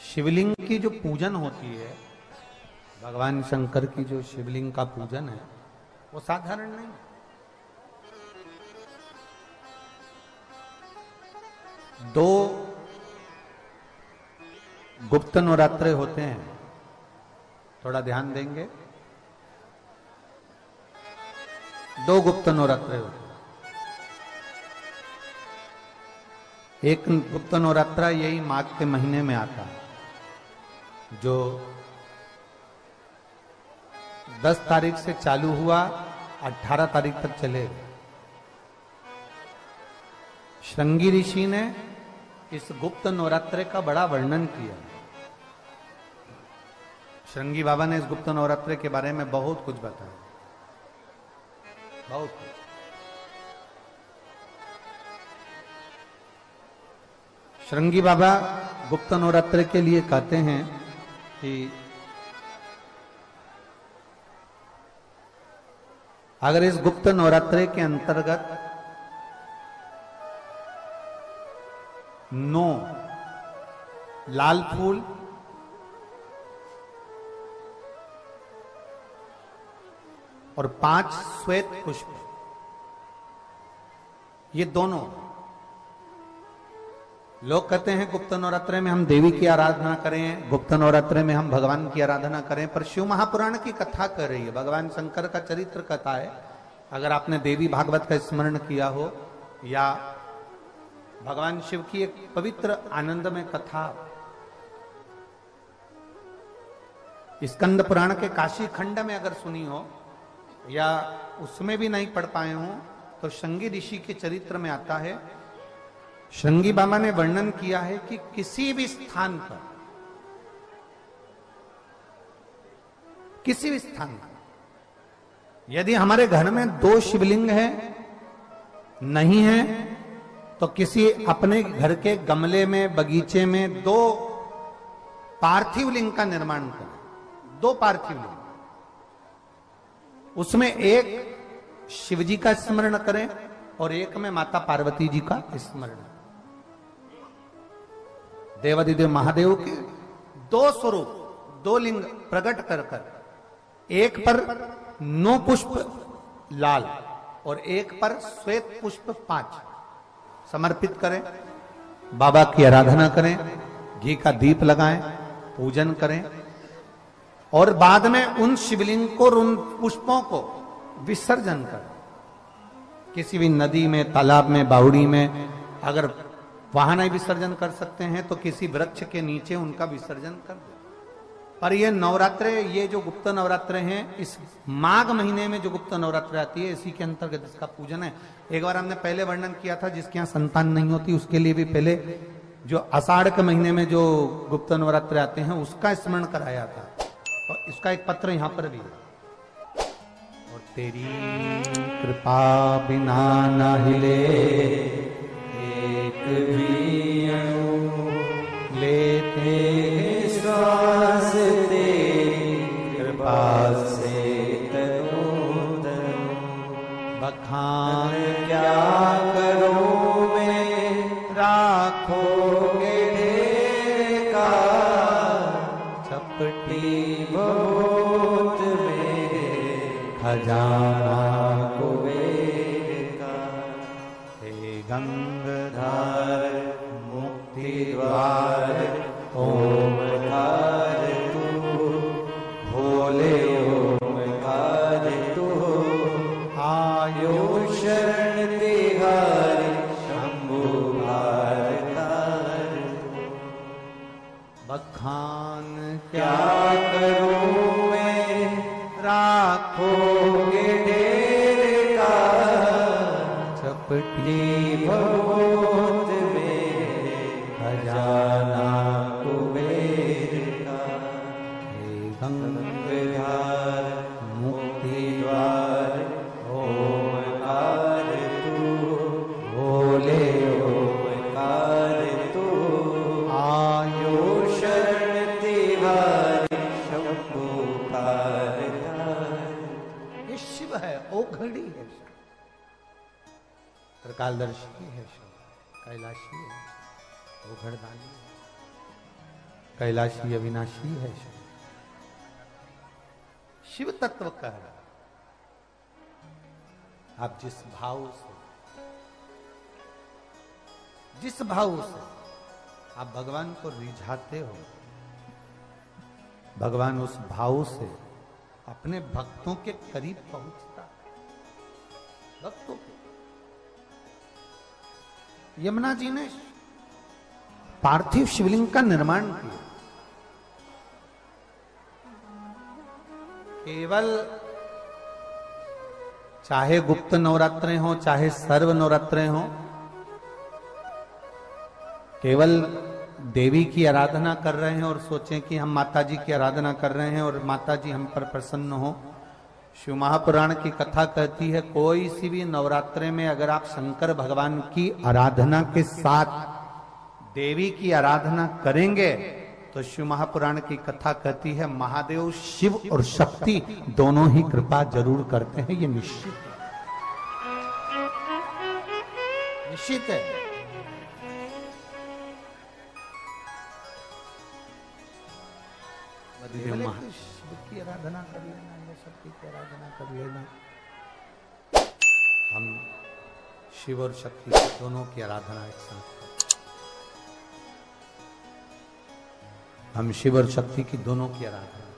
शिवलिंग की जो पूजन होती है, भगवान शंकर की जो शिवलिंग का पूजन है, वो साधारण नहीं। दो गुप्त नवरात्रे होते हैं, थोड़ा ध्यान देंगे। दो गुप्त नवरात्रे होते हैं। एक गुप्त नवरात्रा यही माघ के महीने में आता है, जो 10 तारीख से चालू हुआ, 18 तारीख तक चलेगा। श्रृंगी ऋषि ने इस गुप्त नवरात्रे का बड़ा वर्णन किया। श्रृंगी बाबा ने इस गुप्त नवरात्रे के बारे में बहुत कुछ बताया, बहुत कुछ। श्रृंगी बाबा गुप्त नवरात्रे के लिए कहते हैं कि अगर इस गुप्त नवरात्रे के अंतर्गत 9 लाल फूल, और 5 श्वेत पुष्प, ये दोनों, लोग कहते हैं गुप्त नवरात्रे में हम देवी की आराधना करें, गुप्त नवरात्रे में हम भगवान की आराधना करें, पर शिव महापुराण की कथा कर रही है, भगवान शंकर का चरित्र कथा है। अगर आपने देवी भागवत का स्मरण किया हो, या भगवान शिव की एक पवित्र आनंदमय कथा स्कंद पुराण के काशी खंड में अगर सुनी हो, या उसमें भी नहीं पढ़ पाए हो, तो श्रृंगी ऋषि के चरित्र में आता है। श्रृंगी बाबा ने वर्णन किया है कि किसी भी स्थान पर, किसी भी स्थान पर यदि हमारे घर में 2 शिवलिंग है, नहीं है, तो किसी अपने घर के गमले में, बगीचे में 2 पार्थिव लिंग का निर्माण करें। 2 पार्थिव लिंग, उसमें एक शिवजी का स्मरण करें और एक में माता पार्वती जी का स्मरण। देवादिदेव महादेव के 2 स्वरूप, 2 लिंग प्रकट कर कर, एक पर 9 पुष्प लाल और एक पर श्वेत पुष्प 5 समर्पित करें, बाबा की आराधना करें, घी का दीप लगाएं, पूजन करें, और बाद में उन शिवलिंग को और उन पुष्पों को विसर्जन कर, किसी भी नदी में, तालाब में, बावड़ी में, अगर वहां नहीं विसर्जन कर सकते हैं तो किसी वृक्ष के नीचे उनका विसर्जन कर दे। पर ये नवरात्रे, ये जो गुप्त नवरात्रे हैं, इस माघ महीने में जो गुप्त नवरात्रे आती है, इसी के अंतर्गत इसका पूजन है। एक बार हमने पहले वर्णन किया था, जिसके यहाँ संतान नहीं होती उसके लिए भी पहले जो आषाढ़ के महीने में जो गुप्त नवरात्रे आते हैं उसका स्मरण कराया था, और इसका एक पत्र यहां पर भी है। और तेरी कृपा बिना न हिले एक भी अणु, लेते श्वास तेरी कृपा से तनु तनु। बखान क्या करूं मैं, राखोगे ढेर का, चपटी बहुत में खजाना कुबेर का। हे गंगाधर मुक्ति द्वार ओमकार तू, भोले ओमकार तू, आयो शरण तिहारी शंभु भारतार। बखान क्या करूं मैं, राखोगे ढेर का, चपटी बहुत में खजाना कुबेर का। हे गंगाधर मुक्ति द्वार ओमकार तू, भोले ओमकार तू, आयो शरण तिहारी शंभु भारतार। ये शिव है, ओघड़ी है, त्रिकालदर्शी है, कैलाशी है, ओघड़दानी है। कैलाशी अविनाशी है शिव। शिव तत्व कह रहा, आप जिस भाव से आप भगवान को रिझाते हो, भगवान उस भाव से अपने भक्तों के करीब पहुंचता है। भक्तों के यमुना जी ने पार्थिव शिवलिंग का निर्माण किया। केवल चाहे गुप्त नवरात्रे हो चाहे सर्व नवरात्रे हो, केवल देवी की आराधना कर रहे हैं और सोचें कि हम माता जी की आराधना कर रहे हैं और माता जी हम पर प्रसन्न हो। शिव महापुराण की कथा कहती है, कोई सी भी नवरात्रे में अगर आप शंकर भगवान की आराधना के साथ देवी की आराधना करेंगे तो शिव महापुराण की कथा कहती है महादेव शिव और शक्ति दोनों ही कृपा जरूर करते हैं। ये निश्चित है, निश्चित है। शिव की आराधना कर लेना या शक्ति की आराधना कर लेना। हम शिव और शक्ति दोनों की आराधना एक साथ करते, हम शिव और शक्ति की दोनों की आराधना